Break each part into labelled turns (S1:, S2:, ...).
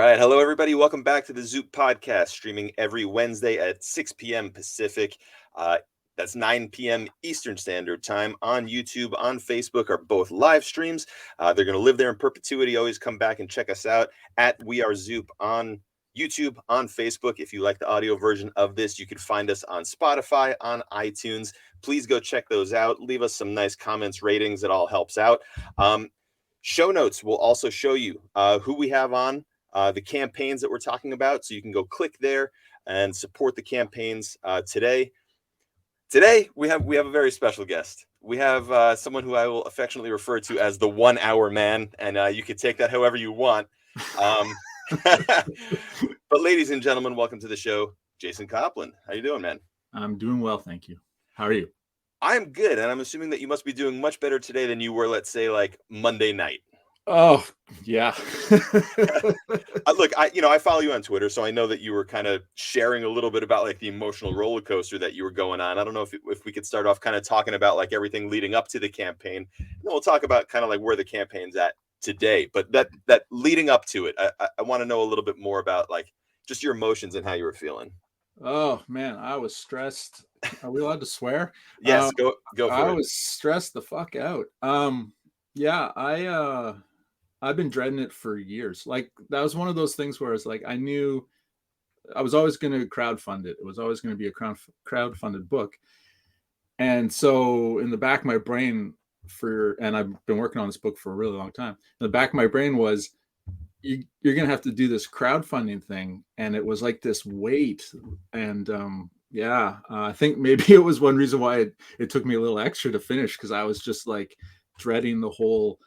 S1: right. Hello, everybody. Welcome back to the Zoop podcast, streaming every Wednesday at 6 p.m. Pacific. That's 9 p.m. Eastern Standard Time on YouTube, on Facebook, are both live streams. They're going to live there in perpetuity. Always come back and check us out at We Are Zoop on YouTube, on Facebook. If you like the audio version of this, you can find us on Spotify, on iTunes. Please go check those out. Leave us some nice comments, ratings. It all helps out. Show notes will also show you who we have on, the campaigns that we're talking about. So you can go click there and support the campaigns today. Today, we have a very special guest. We have someone who I will affectionately refer to as the 1 hour man, and you can take that however you want. But ladies and gentlemen, welcome to the show, Jason Copland. How you doing, man?
S2: I'm doing well, thank you. How are you?
S1: I'm good, and I'm assuming that you must be doing much better today than you were, let's say, like Monday night.
S2: Oh, yeah.
S1: Look, I follow you on Twitter, so I know that you were kind of sharing a little bit about like the emotional roller coaster that you were going on. I don't know if we could start off kind of talking about like everything leading up to the campaign, and then we'll talk about kind of like where the campaign's at today. But that leading up to it, I want to know a little bit more about like just your emotions and how you were feeling.
S2: Oh man, I was stressed. Are we allowed to swear?
S1: Yes, go for it.
S2: I was stressed the fuck out. Yeah, I've been dreading it for years. Like that was one of those things where it's like I knew I was always going to crowdfund it. It was always going to be a crowdfunded book. And so in the back of my brain and I've been working on this book for a really long time. In the back of my brain was you're going to have to do this crowdfunding thing. And it was like this weight. And I think maybe it was one reason why it took me a little extra to finish, because I was just like dreading the whole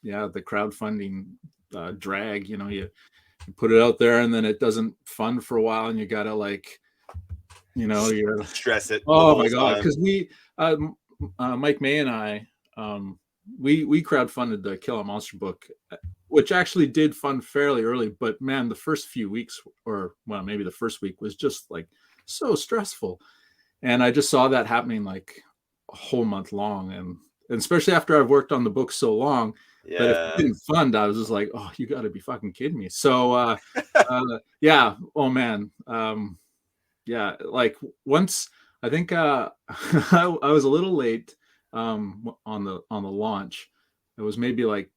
S2: the crowdfunding drag. You put it out there and then it doesn't fund for a while, and you gotta like you
S1: stress it.
S2: Oh my god, because we Mike May and I we crowdfunded the Kill a Monster book, which actually did fund fairly early, but man, the first few weeks, or well, maybe the first week, was just like so stressful. And I just saw that happening like a whole month long, and especially after I've worked on the book so long.
S1: Yeah.
S2: But if it didn't fund, I was just like, oh, you got to be fucking kidding me. So, yeah. Oh man. Like once I think I was a little late on the launch. It was maybe like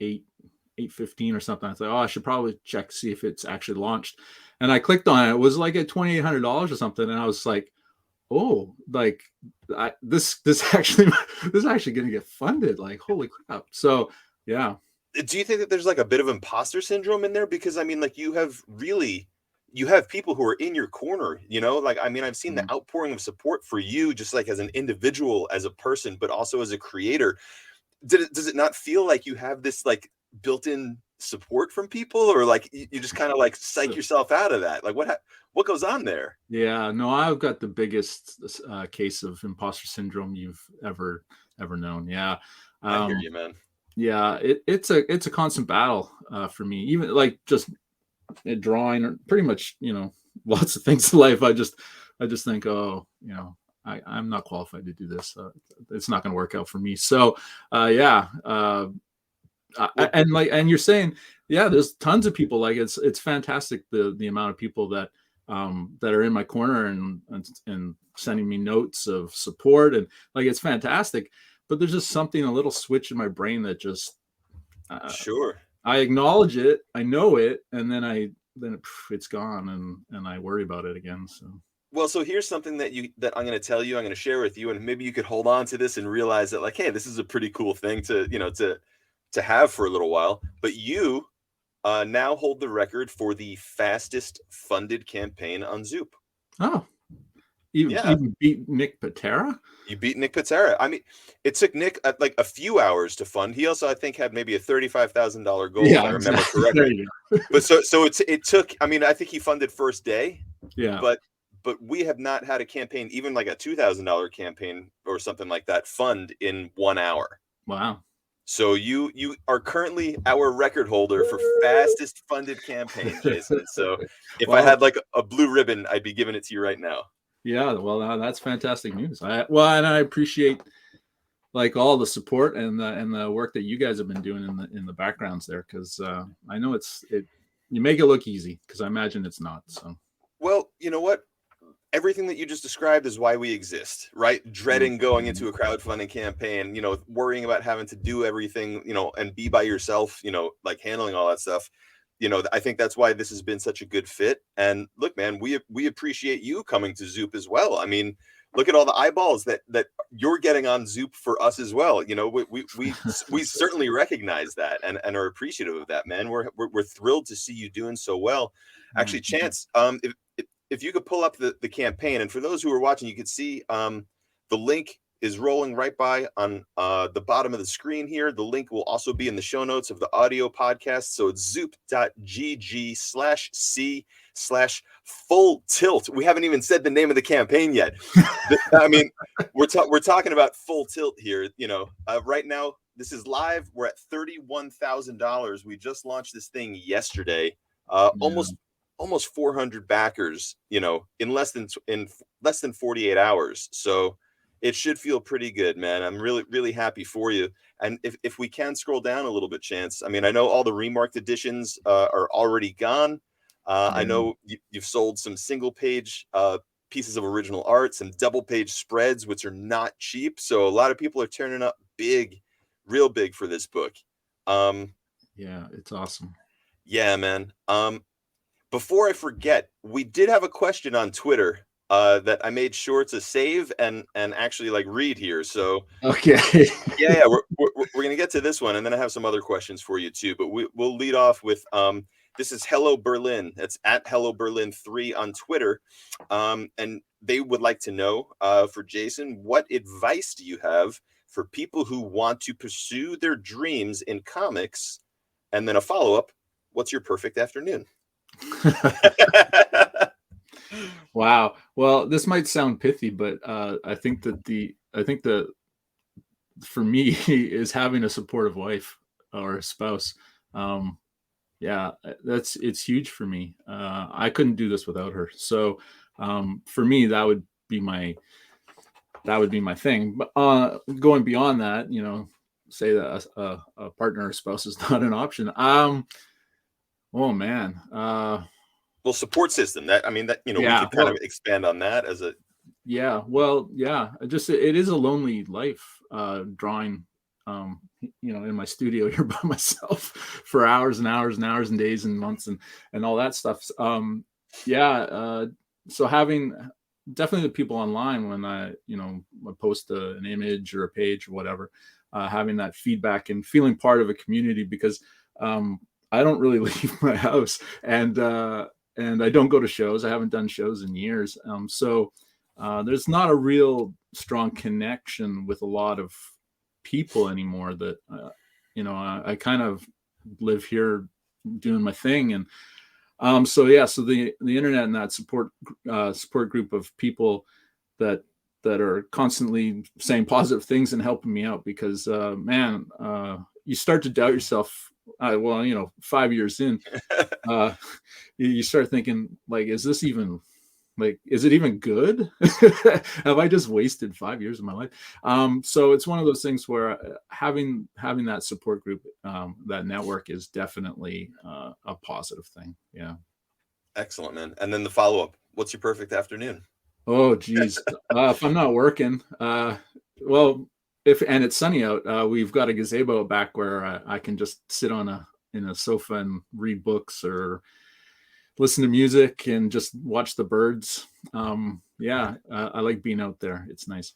S2: 8:15 or something. I thought, oh, I should probably check to see if it's actually launched. And I clicked on it. It was like at $2,800 or something. And I was like, oh, like this actually going to get funded. Like, holy crap. So, yeah.
S1: Do you think that there's like a bit of imposter syndrome in there? Because I mean, like you have people who are in your corner, like, I mean, I've seen the outpouring of support for you, just like as an individual, as a person, but also as a creator. Does it not feel like you have this like built-in support from people, or like you just kind of like psych yourself out of that? Like what goes on there?
S2: Yeah, no, I've got the biggest case of imposter syndrome you've ever known. Yeah.
S1: I hear you, man.
S2: Yeah, it's a constant battle for me, even like just drawing, or pretty much, lots of things in life. I just think, oh, I'm not qualified to do this. It's not going to work out for me. So, and you're saying, yeah, there's tons of people. Like it's fantastic the amount of people that are in my corner and sending me notes of support, and like it's fantastic. But there's just something, a little switch in my brain that just
S1: sure.
S2: I acknowledge it, I know it, and then it's gone, and I worry about it again. So.
S1: Well, so here's something that I'm going to tell you, I'm going to share with you, and maybe you could hold on to this and realize that, like, hey, this is a pretty cool thing to have for a little while. But you now hold the record for the fastest funded campaign on Zoop.
S2: Oh, you beat Nick Patera?
S1: You beat Nick Patera. I mean, it took Nick like a few hours to fund. He also, I think, had maybe a $35,000 goal, if I remember correctly. But so it took. I mean, I think he funded first day.
S2: Yeah.
S1: But we have not had a campaign, even like a $2,000 campaign or something like that, fund in 1 hour.
S2: Wow.
S1: So you are currently our record holder for fastest funded campaign, Jason. So if I had like a blue ribbon, I'd be giving it to you right now.
S2: Yeah, well, that's fantastic news. And I appreciate like all the support and the work that you guys have been doing in the backgrounds there, because I know you make it look easy, because I imagine it's not. So
S1: Well, you know what? Everything that you just described is why we exist, right? Dreading going into a crowdfunding campaign, worrying about having to do everything, and be by yourself, like handling all that stuff. I think that's why this has been such a good fit. And look, man, we appreciate you coming to Zoop as well. I mean, look at all the eyeballs that you're getting on Zoop for us as well. We certainly recognize that and are appreciative of that, man. We're thrilled to see you doing so well. Actually, Chance, if you could pull up the campaign, and for those who are watching, you could see the link is rolling right by on the bottom of the screen here. The link will also be in the show notes of the audio podcast. So it's zoop.gg/c/full tilt. We haven't even said the name of the campaign yet. I mean, we're talking about full tilt here. Right now, this is live. We're at $31,000. We just launched this thing yesterday. Almost 400 backers, in less than 48 hours. So it should feel pretty good, man. I'm really, really happy for you. And if we can scroll down a little bit, Chance, I mean, I know all the remarked editions are already gone. I know you've sold some single page pieces of original art, some double page spreads, which are not cheap. So a lot of people are turning up big, real big for this book.
S2: Yeah, it's awesome.
S1: Yeah, man. Before I forget, we did have a question on Twitter that I made sure to save and actually like read here. So
S2: okay,
S1: yeah, we're gonna get to this one, and then I have some other questions for you too. But we'll lead off with this is Hello Berlin. It's at Hello Berlin 3 on Twitter, and they would like to know for Jason, what advice do you have for people who want to pursue their dreams in comics? And then a follow up: what's your perfect afternoon?
S2: Wow. Well, this might sound pithy, but I think that for me is having a supportive wife or a spouse. Yeah, it's huge for me. I couldn't do this without her. So for me, that would be my thing. But going beyond that, say that a partner or spouse is not an option. Oh man.
S1: Well, support system. That, I mean, that, we could kind of expand on that as a.
S2: Yeah. Well, yeah. It is a lonely life, drawing, in my studio here by myself for hours and hours and hours and days and months and all that stuff. So having definitely the people online when I post an image or a page or whatever, having that feedback and feeling part of a community, because I don't really leave my house, and I don't go to shows. I haven't done shows in years. So there's not a real strong connection with a lot of people anymore that, I kind of live here doing my thing. And so the internet and that support group of people that are constantly saying positive things and helping me out, because you start to doubt yourself. 5 years in, you start thinking, like, is it even good? Have I just wasted 5 years of my life? So it's one of those things where having that support group, that network, is definitely a positive thing. Yeah.
S1: Excellent, man. And then the follow-up: what's your perfect afternoon?
S2: Oh geez. If I'm not working, and it's sunny out, we've got a gazebo out back where I can just sit in a sofa and read books or listen to music and just watch the birds. I like being out there. It's nice.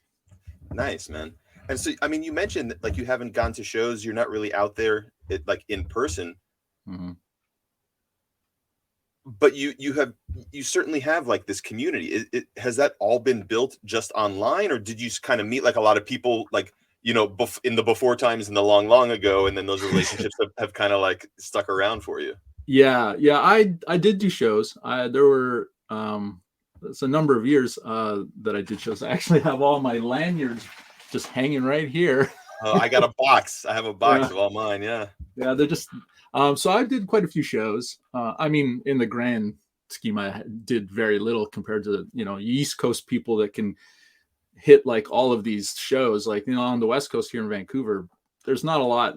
S1: Nice, man. And so, I mean, you mentioned that, like, you haven't gone to shows. You're not really out there, like, in person.
S2: Mm-hmm.
S1: But you certainly have, like, this community. Has that all been built just online, or did you kind of meet like a lot of people, like, in the before times, in the long ago, and then those relationships have kind of like stuck around for you?
S2: Yeah. I did do shows. There were it's a number of years that I did shows. I actually have all my lanyards just hanging right here.
S1: I got a box. I have a box of all mine. Yeah.
S2: Yeah, they're just. So I did quite a few shows. I mean, in the grand scheme, I did very little compared to East Coast people that can hit like all of these shows, like, on the West Coast here in Vancouver, there's not a lot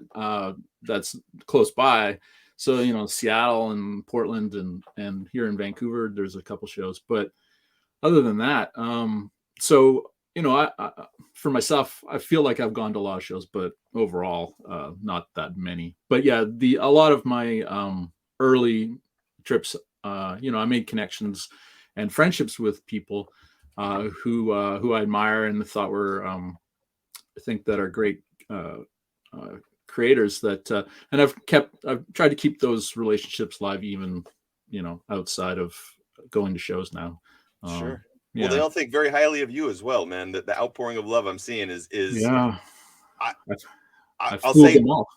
S2: that's close by. So, Seattle and Portland and here in Vancouver, there's a couple shows. But other than that, so, I for myself, I feel like I've gone to a lot of shows, but overall, not that many. But yeah, a lot of my early trips, I made connections and friendships with people who I admire and thought were, I think that are great creators. And I've tried to keep those relationships live, even outside of going to shows now.
S1: Sure.
S2: Yeah.
S1: Well, they all think very highly of you as well, man. The outpouring of love I'm seeing is
S2: Yeah.
S1: I,
S2: I've
S1: I'll
S2: fooled
S1: say
S2: them all.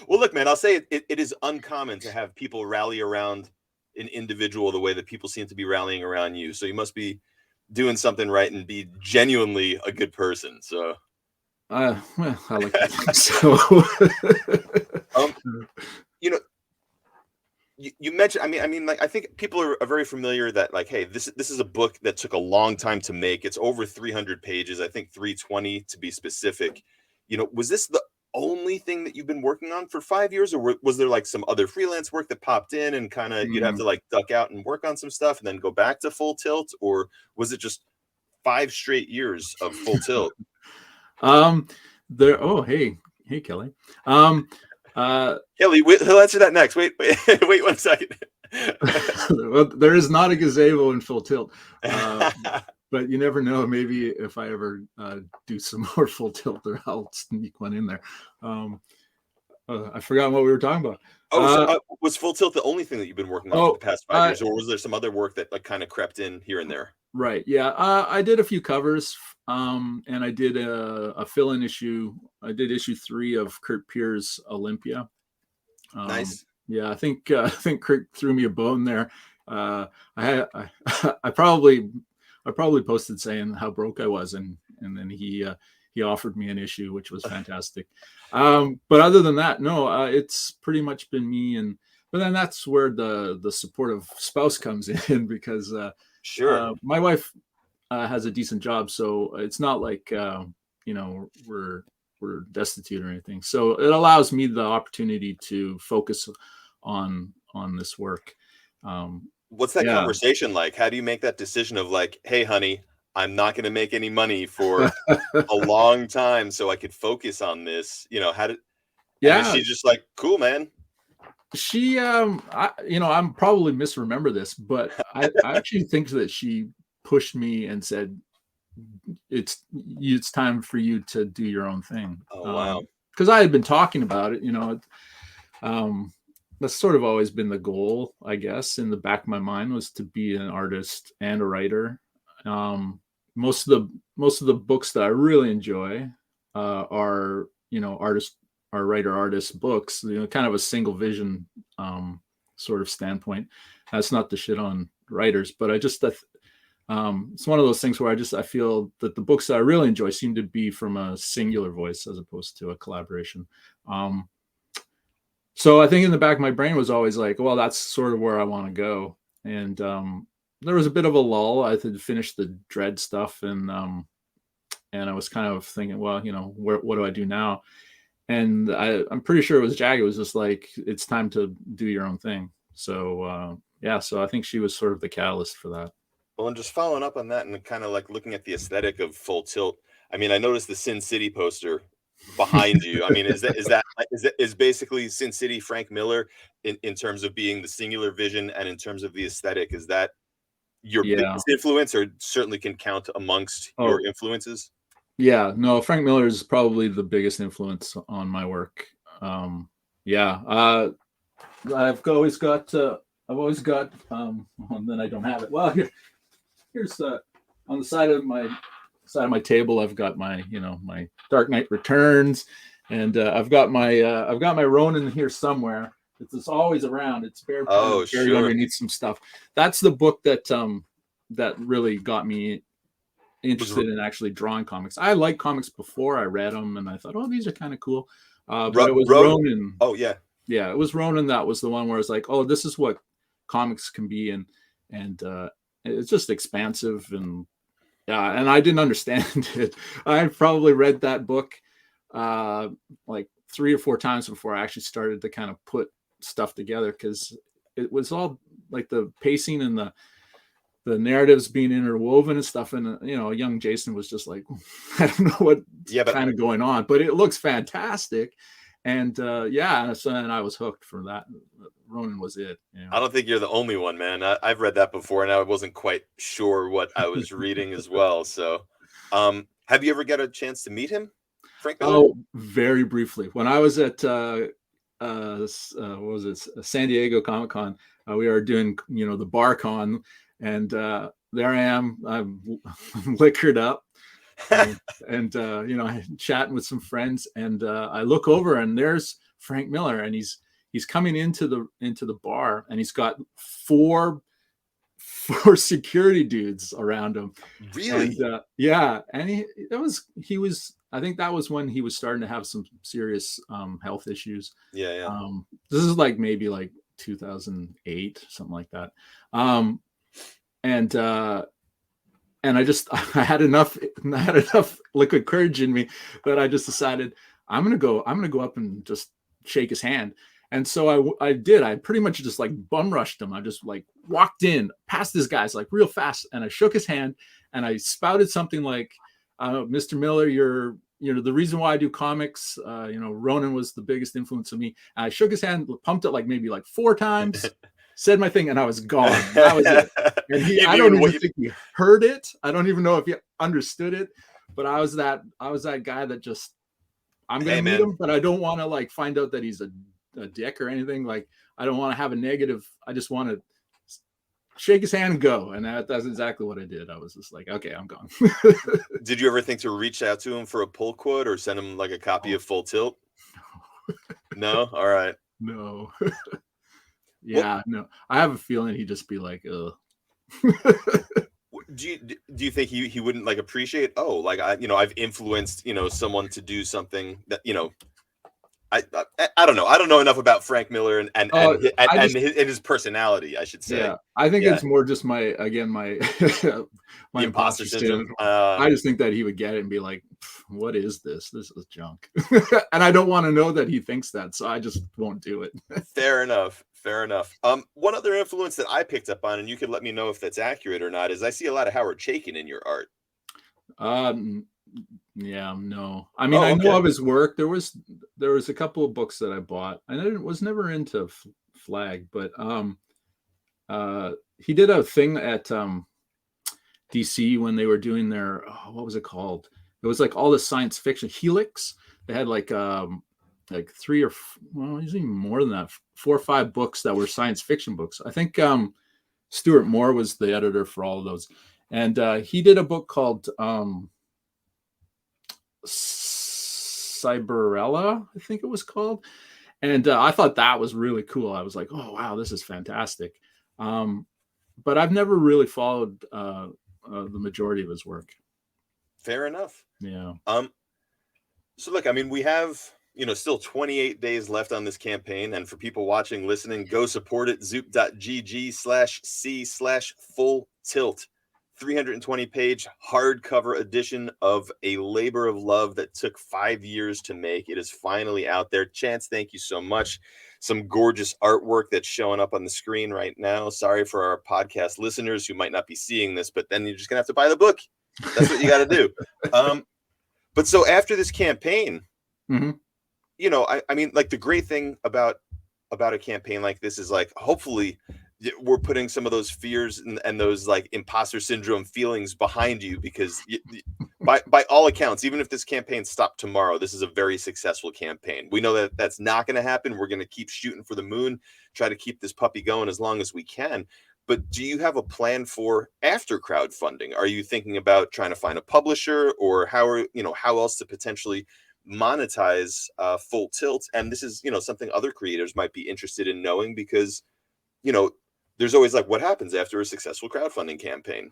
S1: well, look, man, I'll say it is uncommon to have people rally around an individual the way that people seem to be rallying around you. So you must be doing something right and be genuinely a good person. So
S2: Well, I like to think so.
S1: you know, you mentioned, like, I think people are very familiar that, like, hey, this is a book that took a long time to make. It's over 300 pages, I think 320 to be specific. Was this the only thing that you've been working on for 5 years, or was there like some other freelance work that popped in and kind of you'd have to like duck out and work on some stuff and then go back to Full Tilt, or was it just 5 straight years of Full Tilt?
S2: Hey Kelly.
S1: Kelly, he'll answer that next. Wait 1 second.
S2: Well, there is not a gazebo in Full Tilt, but you never know. Maybe if I ever do some more Full Tilt, I'll sneak one in there. I forgot what we were talking about.
S1: Was Full Tilt the only thing that you've been working on for the past 5 years, or was there some other work that like kind of crept in here and there?
S2: Right. Yeah. I did a few covers, and I did a fill-in issue. I did issue 3 of Kurt Pierre's Olympia.
S1: Nice.
S2: Yeah, I think Kurt threw me a bone there. I probably posted saying how broke I was, and then he offered me an issue, which was fantastic. But other than that, no, it's pretty much been me. But then that's where the supportive spouse comes in, because
S1: sure,
S2: my wife has a decent job, so it's not like we're destitute or anything. So it allows me the opportunity to focus on this work.
S1: What's that conversation like? How do you make that decision of like, hey, honey, I'm not going to make any money for a long time, so I could focus on this? She's just like, cool, man.
S2: She, I'm probably misremember this, but I actually think that she pushed me and said, it's time for you to do your own thing.
S1: Oh, wow.
S2: Because I had been talking about it, that's sort of always been the goal, I guess, in the back of my mind, was to be an artist and a writer. Most of the books that I really enjoy are writer-artist books, kind of a single vision sort of standpoint. That's not to shit on writers, but it's one of those things where I feel that the books that I really enjoy seem to be from a singular voice as opposed to a collaboration. So I think in the back of my brain was always like, well, that's sort of where I want to go. And there was a bit of a lull. I had finished the Dread stuff, and I was kind of thinking, well, what do I do now? And I'm pretty sure it was Jag. It was just like, it's time to do your own thing. So so I think she was sort of the catalyst for that.
S1: Well, and just following up on that and kind of like looking at the aesthetic of Full Tilt, I noticed the Sin City poster behind you. Is basically Sin City Frank Miller in terms of being the singular vision, and in terms of the aesthetic, is that your biggest influence, or certainly can count amongst your influences?
S2: Yeah, no, Frank Miller is probably the biggest influence on my work. I've always got, and then I don't have it. Well, here's on the side of my table, I've got my, my Dark Knight Returns, and I've got my Ronin here somewhere. It's always around. It's buried underneath some stuff. That's the book that really got me interested in actually drawing comics. I liked comics before I read them, and I thought, oh, these are kind of cool. But it was Ronin.
S1: Oh yeah,
S2: it was Ronin. That was the one where it's like, oh, this is what comics can be, and it's just expansive, and and I didn't understand it. I probably read that book like 3 or 4 times before I actually started to kind of put stuff together, because it was all like the pacing and the narratives being interwoven and stuff. And young Jason was just like, I don't know what's kind of going on, but it looks fantastic. And so and I was hooked from that. Ronin was it.
S1: I don't think you're the only one, man. I've read that before, and I wasn't quite sure what I was reading as well. So, have you ever got a chance to meet him, Frank Miller?
S2: Oh, very briefly. When I was at what was it, San Diego Comic-Con, we are doing the bar con, and there I am. I'm liquored up. and chatting with some friends, and I look over, and there's Frank Miller, and he's coming into the bar, and he's got four security dudes around him.
S1: Really?
S2: And and he was I think that was when he was starting to have some serious health issues.
S1: Yeah.
S2: This is like maybe like 2008, something like that. And I had enough liquid courage in me that I just decided I'm gonna go up and just shake his hand. And so I did. I pretty much just like bum rushed him. I just like walked in past this guy's like real fast, and I shook his hand, and I spouted something like, "Mr. Miller, you're the reason why I do comics. Ronin was the biggest influence on me." And I shook his hand, pumped it like maybe like 4 times. Said my thing, and I was gone. That was it. And I don't even think he heard it. I don't even know if he understood it. But I was that guy that just, I'm gonna meet him, but I don't want to like find out that he's a dick or anything. Like, I don't want to have a negative. I just want to shake his hand and go. And that's exactly what I did. I was just like, okay, I'm gone.
S1: Did you ever think to reach out to him for a pull quote or send him like a copy of Full Tilt? No. All right.
S2: No. Yeah, no. I have a feeling he'd just be like, ugh.
S1: Do you think he wouldn't like appreciate? Oh, like I've influenced someone to do something that I don't know. I don't know enough about Frank Miller and his personality, I should say.
S2: Yeah, I think it's more just my my imposter syndrome. I just think that he would get it and be like, "What is this? This is junk," and I don't want to know that he thinks that, so I just won't do it.
S1: Fair enough. One other influence that I picked up on, and you could let me know if that's accurate or not, is I see a lot of Howard Chaykin in your art.
S2: Yeah, no. I mean, I know of his work. There was a couple of books that I bought. I was never into Flag, but he did a thing at DC when they were doing their what was it called? It was like all the science fiction Helix. They had like 3 or usually more than that, 4 or 5 books that were science fiction books. I think Stuart Moore was the editor for all of those, and he did a book called Cyberella, I think it was called, and I thought that was really cool. I was like, oh wow, this is fantastic. But I've never really followed the majority of his work.
S1: Fair enough.
S2: Yeah.
S1: So look, I mean, we have still 28 days left on this campaign, and for people watching, listening, go support it. zoop.gg/c/full-tilt. 320-page hardcover edition of a labor of love that took 5 years to make. It is finally out there. Chance, thank you so much. Some gorgeous artwork that's showing up on the screen right now. Sorry for our podcast listeners who might not be seeing this, but then you're just gonna have to buy the book. That's what you got to do. But so after this campaign,
S2: mm-hmm.
S1: I mean, like the great thing about a campaign like this is like, hopefully we're putting some of those fears and those like imposter syndrome feelings behind you, because by all accounts, even if this campaign stopped tomorrow, this is a very successful campaign. We know that that's not going to happen. We're going to keep shooting for the moon, try to keep this puppy going as long as we can. But do you have a plan for after crowdfunding? Are you thinking about trying to find a publisher, or how else to potentially monetize Full Tilt? And this is something other creators might be interested in knowing, because there's always like, what happens after a successful crowdfunding campaign?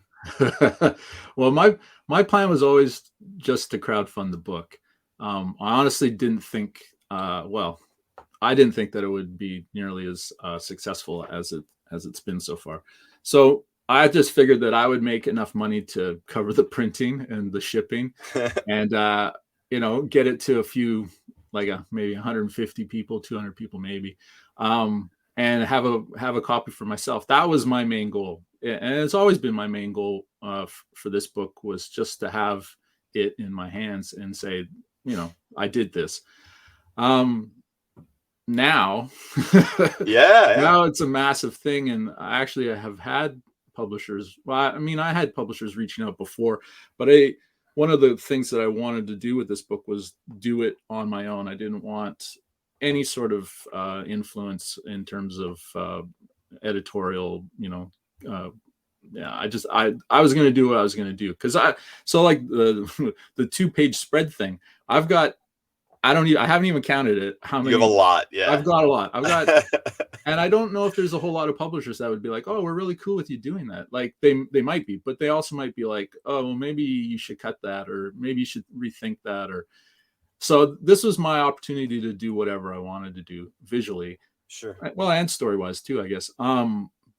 S2: Well, my plan was always just to crowdfund the book. I honestly didn't think I didn't think that it would be nearly as successful as it's been so far. So I just figured that I would make enough money to cover the printing and the shipping, and get it to a few, like maybe 150 people, 200 people maybe, and have a copy for myself. That was my main goal, and it's always been my main goal for this book, was just to have it in my hands and say, I did this. Now, now it's a massive thing, and I have had publishers. Well, I mean, I had publishers reaching out before, but one of the things that I wanted to do with this book was do it on my own. I didn't want any sort of influence in terms of editorial, I was going to do what I was going to do. So like the 2-page spread thing, I haven't even counted it. How many?
S1: You have a lot. Yeah.
S2: I've got a lot. And I don't know if there's a whole lot of publishers that would be like, oh, we're really cool with you doing that. Like they might be, but they also might be like, oh, well, maybe you should cut that, or maybe you should rethink that. So this was my opportunity to do whatever I wanted to do visually.
S1: Sure.
S2: Well, and story-wise too, I guess.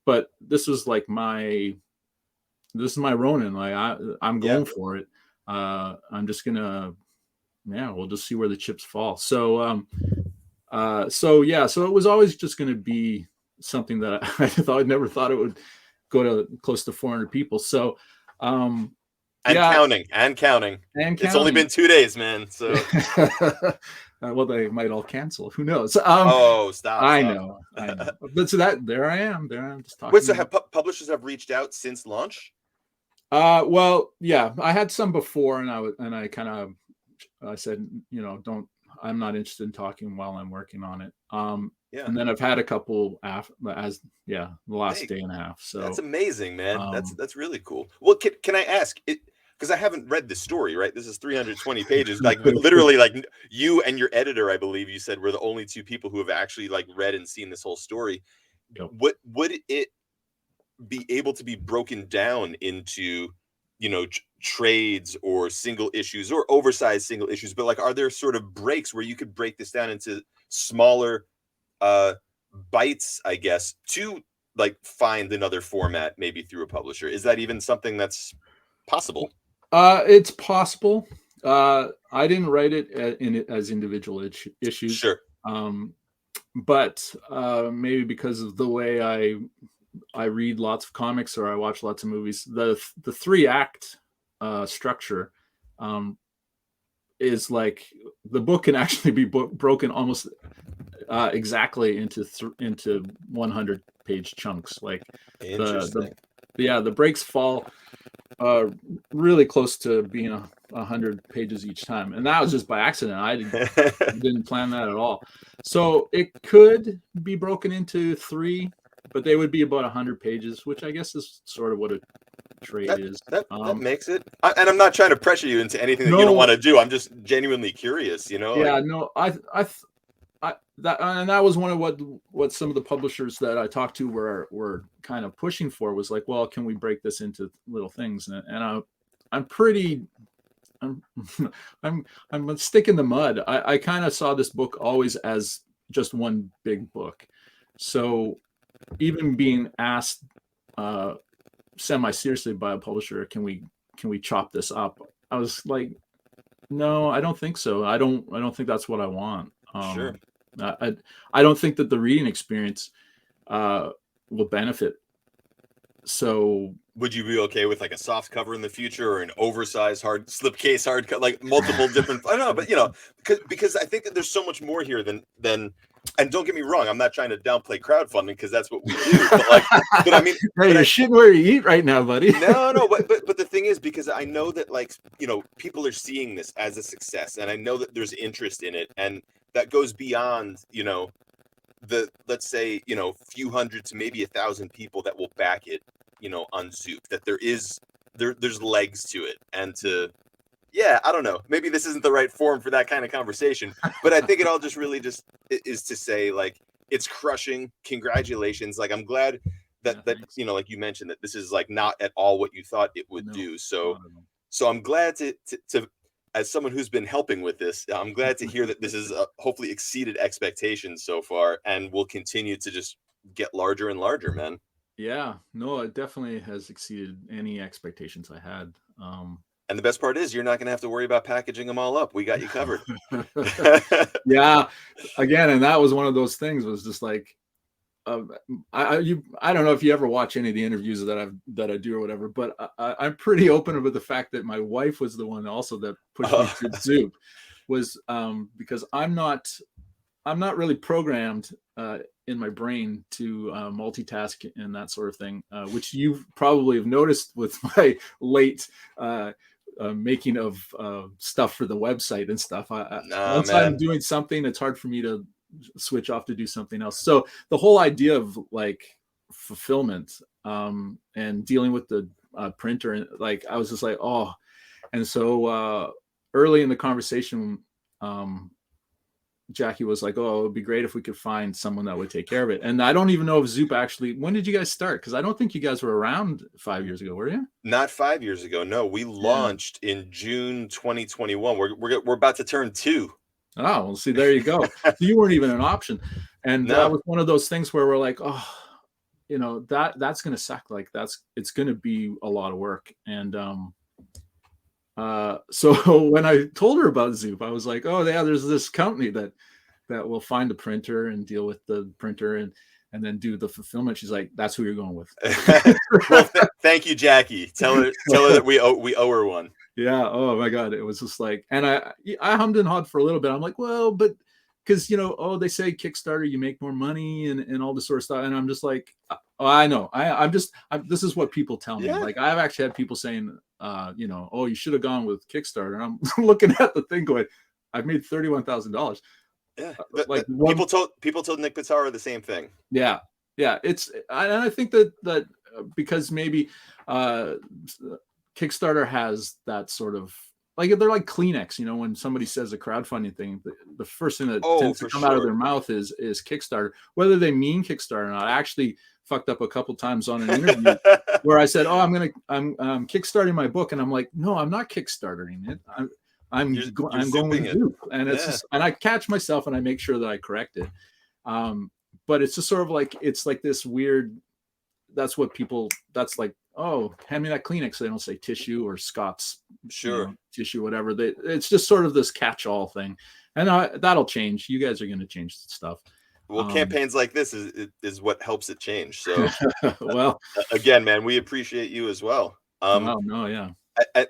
S2: But this was like this is my Ronin. Like I'm going for it. I'm just gonna, we'll just see where the chips fall. So it was always just going to be something that I never thought it would go to close to 400 people. So,
S1: counting. It's only been 2 days, man. So,
S2: well, they might all cancel. Who knows?
S1: Stop.
S2: I know. But so there I am just talking.
S1: Wait, so have publishers have reached out since launch?
S2: Well, yeah, I had some before, and I said, I'm not interested in talking while I'm working on it. And then I've had a couple the last day and a half. So
S1: that's amazing, man. That's really cool. Well, can I ask it? Because I haven't read the story, right? This is 320 pages. Like literally, like you and your editor, I believe you said, were the only two people who have actually like read and seen this whole story.
S2: Yep.
S1: What would it be able to be broken down into, trades or single issues or oversized single issues? But like, are there sort of breaks where you could break this down into smaller bites, I guess, to like find another format, maybe through a publisher? Is that even something that's possible?
S2: It's possible. I didn't write it as individual issues.
S1: Sure.
S2: But maybe because of the way I read lots of comics or I watch lots of movies, the 3-act structure is like, the book can actually be broken almost exactly into 100-page chunks. Like the breaks fall really close to being 100 pages each time, and that was just by accident. I didn't plan that at all. So it could be broken into 3, but they would be about 100 pages, which I guess is sort of what a trade is. That
S1: makes it. And I'm not trying to pressure you into anything that you don't want to do. I'm just genuinely curious,
S2: Yeah, like, no, that was one of what some of the publishers that I talked to were kind of pushing for, was like, well, can we break this into little things? And I'm a stick in the mud. I kind of saw this book always as just one big book. So even being asked semi-seriously by a publisher, can we chop this up? I was like, no, I don't think so. I don't think that's what I want.
S1: Sure.
S2: I don't think that the reading experience will benefit. So
S1: would you be okay with like a soft cover in the future, or an oversized slipcase hard, like multiple different? I don't know, but because I think that there's so much more here than. And don't get me wrong, I'm not trying to downplay crowdfunding, because that's what we do. But I mean,
S2: hey, you're shitting where you eat right now, buddy.
S1: No, but the thing is, because I know that people are seeing this as a success, and I know that there's interest in it, and that goes beyond let's say few hundred to maybe 1,000 people that will back it on Zoop. That there's legs to it, and I don't know, maybe this isn't the right forum for that kind of conversation, but I think it all just really just is to say, like, it's crushing. Congratulations. Like, I'm glad that like you mentioned, that this is like not at all what you thought it would do. So I'm glad to as someone who's been helping with this, I'm glad to hear that this is hopefully exceeded expectations so far, and will continue to just get larger and larger, man.
S2: Yeah, no, it definitely has exceeded any expectations I had.
S1: And the best part is you're not going to have to worry about packaging them all up. We got you covered.
S2: Yeah, again, and that was one of those things, was just like, I don't know if you ever watch any of the interviews that I do or whatever, but I'm pretty open with the fact that my wife was the one also that pushed me to Zoop, was because I'm not really programmed in my brain to multitask and that sort of thing, which you probably have noticed with my late making of stuff for the website and stuff. Once
S1: man.
S2: I'm doing something, it's hard for me to switch off to do something else. So the whole idea of like fulfillment and dealing with the printer, and like I was just like, oh. And so early in the conversation, Jackie was like, oh, it would be great if we could find someone that would take care of it. And I don't even know if Zoop actually, when did you guys start? Because I don't think you guys were around 5 years ago, were you?
S1: Not 5 years ago. No, we launched in June 2021. We're about to turn 2.
S2: Oh, well, see, there you go. So you weren't even an option. And
S1: No.
S2: that was one of those things where we're like, oh, that's going to suck. Like it's going to be a lot of work. And so when I told her about Zoop, I was like, oh yeah, there's this company that will find the printer and deal with the printer and then do the fulfillment. She's like, that's who you're going with.
S1: Well, thank you, Jackie. Tell her that we owe her one.
S2: Yeah. Oh my God. It was just like, and I hummed and hawed for a little bit. I'm like, well, but because they say Kickstarter, you make more money and all this sort of stuff. And I'm just like, oh, I know. This is what people tell me.
S1: Yeah.
S2: Like I've actually had people saying, oh, you should have gone with Kickstarter. And I'm looking at the thing going, I've made $31,000.
S1: Yeah.
S2: Like
S1: people told Nick Pitara the same thing.
S2: Yeah. Yeah. I think that because maybe Kickstarter has that sort of, like, they're like Kleenex, when somebody says a crowdfunding thing, the first thing that tends to come out of their mouth is Kickstarter, whether they mean Kickstarter or not. I actually fucked up a couple times on an interview where I said, oh, I'm kickstarting my book. And I'm like, no, I'm not kickstartering it. I'm going with Zoop. And it's just, and I catch myself and I make sure that I correct it. But it's just sort of like, it's like this weird, that's like, oh, hand me that Kleenex. They don't say tissue or Scott's tissue, whatever. It's just sort of this catch-all thing. And that'll change. You guys are going to change stuff.
S1: Well, campaigns like this is what helps it change. So,
S2: well,
S1: again, man, we appreciate you as well.
S2: No, yeah.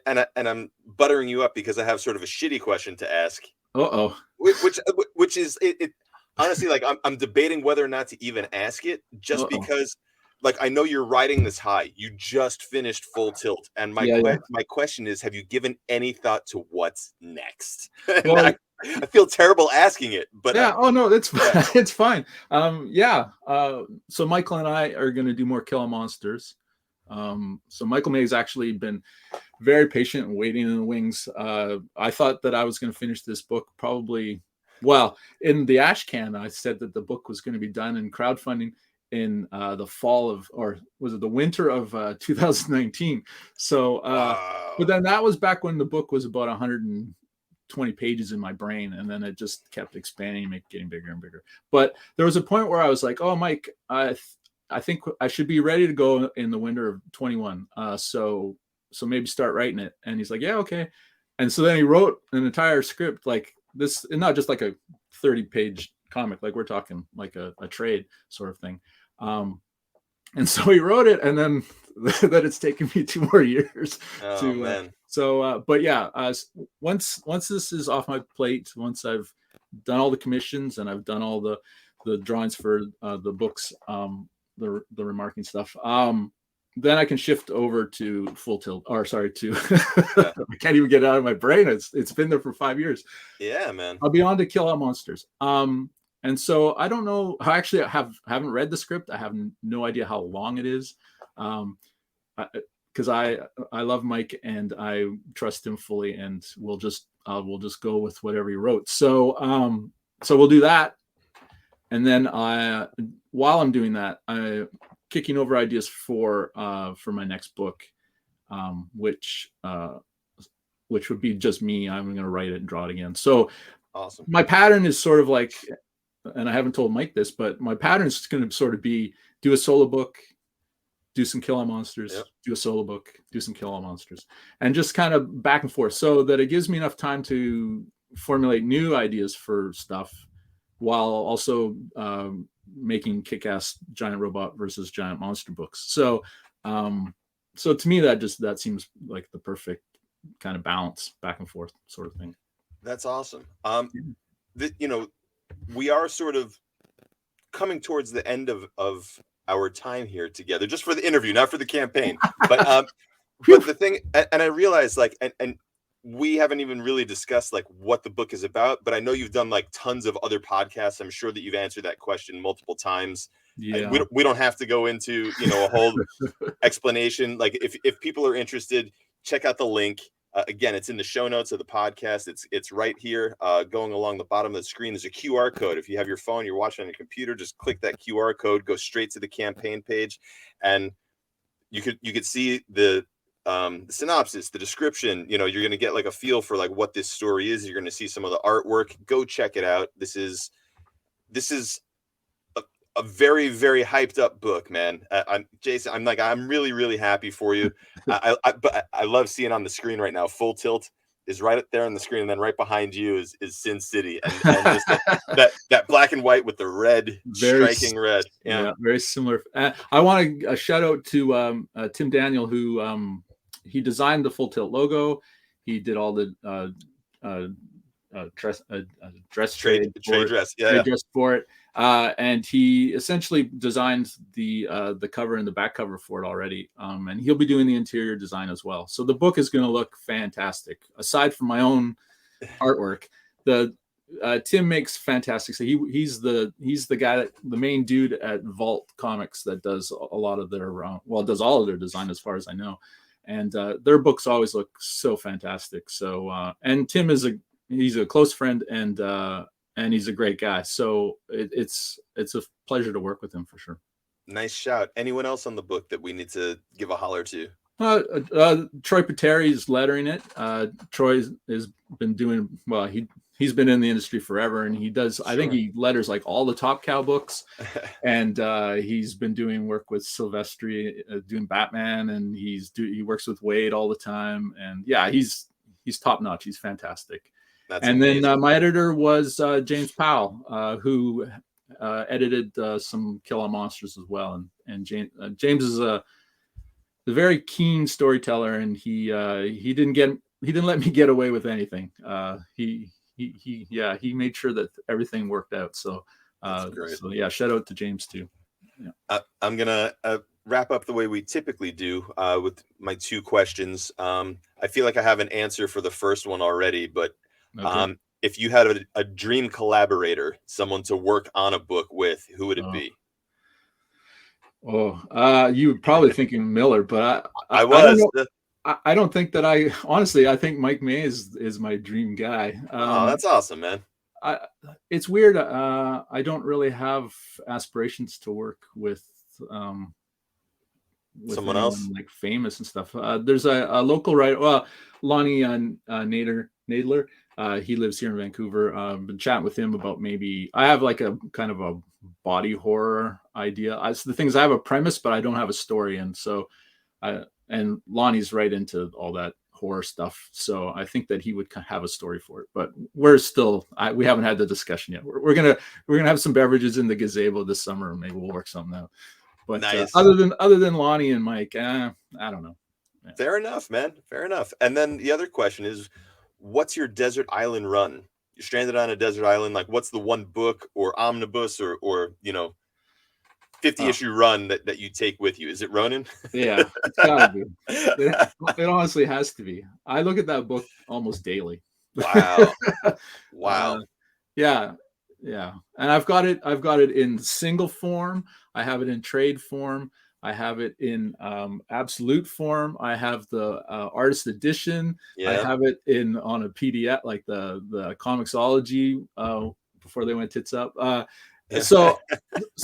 S1: And I'm buttering you up because I have sort of a shitty question to ask. Which is it honestly, like I'm debating whether or not to even ask it, just because, like, I know you're riding this high. You just finished Full Tilt, and my question is, have you given any thought to what's next? Well, I feel terrible asking it, but
S2: it's fine. So Michael and I are going to do more Kill Monsters. So Michael May has actually been very patient and waiting in the wings. I thought that I was going to finish this book probably, in the ash can. I said that the book was going to be done in crowdfunding in the fall of, or was it the winter of 2019? So, but then that was back when the book was about 120 pages in my brain, and then it just kept expanding, getting bigger and bigger. But there was a point where I was like, oh, Mike, I think I should be ready to go in the winter of 21. So maybe start writing it. And he's like, yeah, okay. And so then he wrote an entire script like this, and not just like a 30-page comic, like we're talking like a trade sort of thing. And so he wrote it, and then that it's taken me 2 more years
S1: man.
S2: But yeah, once this is off my plate, once I've done all the commissions and I've done all the drawings for the books, the remarking stuff, then I can shift over to Full Tilt, or sorry, to I can't even get it out of my brain. It's been there for 5 years.
S1: Yeah, man.
S2: I'll be on to Kill All Monsters. And so I don't know. Actually, I haven't read the script. I have no idea how long it is, because I love Mike and I trust him fully, and we'll just go with whatever he wrote. So we'll do that, and then while I'm doing that, I'm kicking over ideas for my next book, which would be just me. I'm going to write it and draw it again. So
S1: awesome. My
S2: pattern is sort of like, and I haven't told Mike this, but my pattern is going to sort of be do a solo book, do some Kill All Monsters,
S1: Yep.
S2: do a solo book, do some Kill All Monsters, and just kind of back and forth, so that it gives me enough time to formulate new ideas for stuff while also making kick-ass giant robot versus giant monster books. So so to me, that seems like the perfect kind of balance, back and forth sort of thing.
S1: That's awesome. We are sort of coming towards the end of our time here together, just for the interview, not for the campaign. But but the thing, and I realize, like, and we haven't even really discussed like what the book is about, but I know you've done like tons of other podcasts. I'm sure that you've answered that question multiple times.
S2: Yeah.
S1: We don't have to go into, a whole explanation. Like, if people are interested, check out the link. Again, it's in the show notes of the podcast. It's right here, going along the bottom of the screen. There's a QR code. If you have your phone, you're watching on your computer, just click that QR code, go straight to the campaign page, and you could see the synopsis, the description. You're going to get like a feel for like what this story is. You're going to see some of the artwork. Go check it out. This is a very, very hyped up book, man. Jason, I'm really, really happy for you. But I love seeing on the screen right now, Full Tilt is right up there on the screen, and then right behind you is Sin City, and just that black and white with the red, striking red.
S2: Yeah, very similar. I want a shout out to Tim Daniel, who he designed the Full Tilt logo. He did all the dress trade dress for it, and he essentially designed the cover and the back cover for it already, and he'll be doing the interior design as well. So the book is going to look fantastic. Aside from my own artwork, the Tim makes fantastic. So he's the guy, the main dude at Vault Comics that does a lot of their does all of their design, as far as I know, and their books always look so fantastic. So and Tim he's a close friend, and he's a great guy. So it's a pleasure to work with him, for sure.
S1: Nice shout. Anyone else on the book that we need to give a holler to?
S2: Troy Pateri is lettering it. Troy has been doing well. He's been in the industry forever, and he does. Sure. I think he letters like all the Top Cow books, and he's been doing work with Silvestri, doing Batman, and he works with Wade all the time. And yeah, he's top notch. He's fantastic. That's amazing. Then my editor was James Powell, who edited some Kill All Monsters as well. And James is a very keen storyteller, and he didn't let me get away with anything. He made sure that everything worked out. So so yeah, shout out to James too. Yeah.
S1: I'm gonna wrap up the way we typically do with my two questions. I feel like I have an answer for the first one already, but okay. If you had a dream collaborator, someone to work on a book with, who would it be?
S2: You were probably thinking Miller, but
S1: I was.
S2: I don't think that I think Mike May is my dream guy.
S1: That's awesome, man.
S2: It's weird. I don't really have aspirations to work with
S1: someone else
S2: like famous and stuff. There's a local writer, Lonnie Nadler. He lives here in Vancouver. Been chatting with him about maybe I have like a kind of a body horror idea. The thing is, I have a premise, but I don't have a story, and so and Lonnie's right into all that horror stuff. So I think that he would have a story for it. But we're still we haven't had the discussion yet. We're gonna have some beverages in the gazebo this summer, and maybe we'll work something out. But nice. Other than Lonnie and Mike, I don't know.
S1: Yeah. Fair enough, man. Fair enough. And then the other question is, what's your desert island run? You're stranded on a desert island. Like, what's the one book or omnibus or 50 issue run that you take with you? Is it Ronin?
S2: Yeah, it's gotta be. It honestly has to be. I look at that book almost daily.
S1: Wow. Wow.
S2: Yeah. And I've got it in single form. I have it in trade form. I have it in absolute form. I have the artist edition. Yeah. I have it on a PDF, like the Comixology before they went tits up. So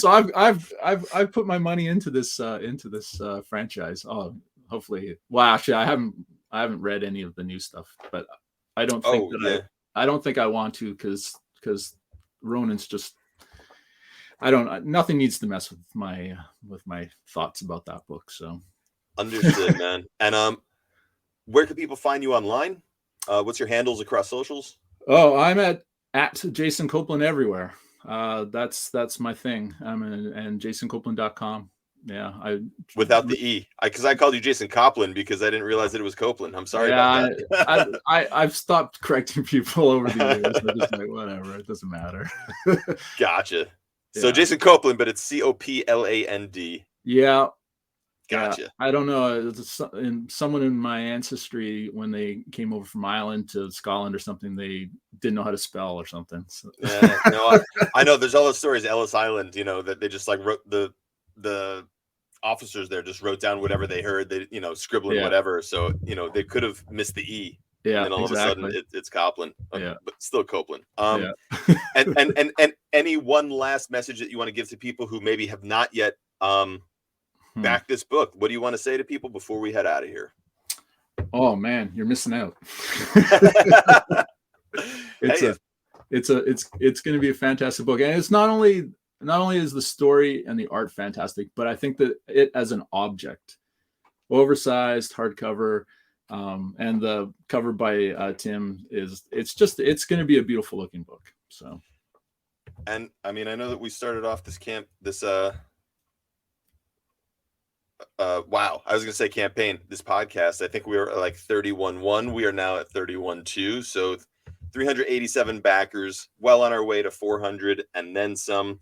S2: I've put my money into this franchise. Oh, hopefully. Well, actually, I haven't read any of the new stuff, but I don't think I don't think I want to because Ronin's just. nothing needs to mess with my thoughts about that book. So
S1: understood, man. And where can people find you online? What's your handles across socials?
S2: Oh, I'm at Jason Copland everywhere. That's my thing. And jasoncopland.com. Yeah,
S1: without the E, because I called you Jason Copland because I didn't realize that it was Copland. I'm sorry about
S2: that. I've stopped correcting people over the years. I'm just like, whatever, it doesn't matter.
S1: Gotcha. So Jason Copland, but it's Copland.
S2: Yeah.
S1: Gotcha.
S2: Yeah. I don't know. Someone in my ancestry, when they came over from Ireland to Scotland or something, they didn't know how to spell or something. So.
S1: Yeah, no, I know there's all those stories, Ellis Island, that they just like wrote the officers there just wrote down whatever they heard, they scribbling whatever, so they could have missed the E, and then all of a sudden it's Copland, but still Copland. and any one last message that you want to give to people who maybe have not yet backed this book? What do you want to say to people before we head out of here?
S2: Oh man, you're missing out. It's going to be a fantastic book, and it's not only is the story and the art fantastic, but I think that it as an object, oversized, hardcover, and the cover by Tim it's going to be a beautiful looking book. So,
S1: and I mean, I know that we started off this wow, I was gonna say campaign, this podcast, I think we were like 31-1. We are now at 31-2, so 387 backers, well on our way to 400 and then some.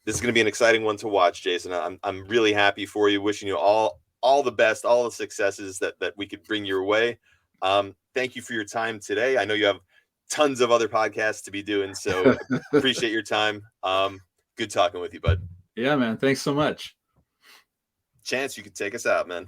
S1: This is going to be an exciting one to watch, Jason. I'm really happy for you, wishing you all the best, all the successes that we could bring your way. Thank you for your time today. I know you have tons of other podcasts to be doing, so appreciate your time. Good talking with you, bud.
S2: Yeah, man, thanks so much.
S1: Chance, you could take us out, man.